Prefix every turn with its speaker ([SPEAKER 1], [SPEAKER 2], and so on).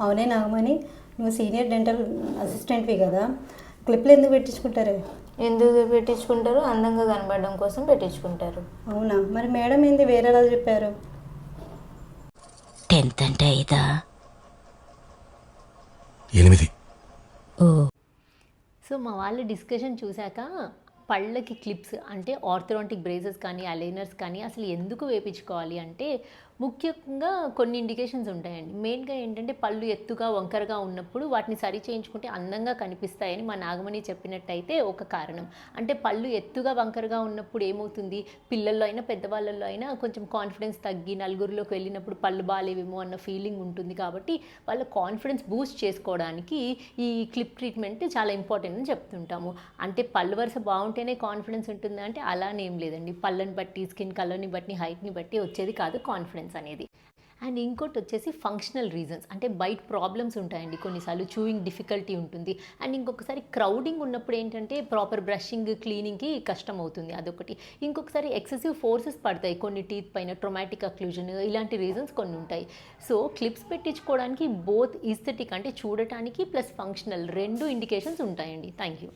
[SPEAKER 1] అవునే నాగమణి, నువ్వు senior dental అసిస్టెంట్వి కదా, క్లిప్లు ఎందుకు పెట్టించుకుంటారు?
[SPEAKER 2] ఎందుకు పెట్టించుకుంటారు? అందంగా కనబడడం కోసం పెట్టించుకుంటారు.
[SPEAKER 1] అవునా, మరి మేడం ఏంది వేరేలా చెప్పారు?
[SPEAKER 3] 10th అంటే 5.
[SPEAKER 4] 8.
[SPEAKER 3] ఓ.
[SPEAKER 5] సో మా వాళ్ళు డిస్కషన్ చూశాక పళ్ళకి క్లిప్స్ అంటే ఆర్థోడాంటిక్ బ్రేసెస్ కానీ అలైనర్స్ కానీ అసలు ఎందుకు వేయించుకోవాలి అంటే ముఖ్యంగా కొన్ని ఇండికేషన్స్ ఉంటాయండి. మెయిన్గా ఏంటంటే పళ్ళు ఎత్తుగా వంకరగా ఉన్నప్పుడు వాటిని సరి చేయించుకుంటే అందంగా కనిపిస్తాయని మా నాగమణి చెప్పినట్టయితే ఒక కారణం. అంటే పళ్ళు ఎత్తుగా వంకరగా ఉన్నప్పుడు ఏమవుతుంది, పిల్లల్లో అయినా పెద్దవాళ్ళల్లో అయినా కొంచెం కాన్ఫిడెన్స్ తగ్గి నలుగురిలోకి వెళ్ళినప్పుడు పళ్ళు బాగాలేవేమో అన్న ఫీలింగ్ ఉంటుంది. కాబట్టి వాళ్ళ కాన్ఫిడెన్స్ బూస్ట్ చేసుకోవడానికి ఈ క్లిప్ ట్రీట్మెంట్ చాలా ఇంపార్టెంట్ అని చెప్తుంటాము. అంటే పళ్ళు వరుస బాగుంటేనే కాన్ఫిడెన్స్ ఉంటుంది అంటే అలానే ఏం లేదండి. పళ్ళని బట్టి, స్కిన్ కలర్ని బట్టి, హైట్ని బట్టి వచ్చేది కాదు కాన్ఫిడెన్స్ అనేది. అండ్ ఇంకోటి వచ్చేసి ఫంక్షనల్ రీజన్స్, అంటే బైట్ ప్రాబ్లమ్స్ ఉంటాయండి, కొన్నిసార్లు చూయింగ్ డిఫికల్టీ ఉంటుంది. అండ్ ఇంకొకసారి క్రౌడింగ్ ఉన్నప్పుడు ఏంటంటే ప్రాపర్ బ్రషింగ్ క్లీనింగ్కి కష్టం అవుతుంది, అదొకటి. ఇంకొకసారి ఎక్సెసివ్ ఫోర్సెస్ పడతాయి కొన్ని టీత్ పైన, ట్రొమాటిక్ అక్లూజన్, ఇలాంటి రీజన్స్ కొన్ని ఉంటాయి. సో క్లిప్స్ పెట్టించుకోవడానికి బోత్ ఈస్థెటిక్ అంటే చూడటానికి ప్లస్ ఫంక్షనల్ రెండు ఇండికేషన్స్ ఉంటాయండి. Thank you.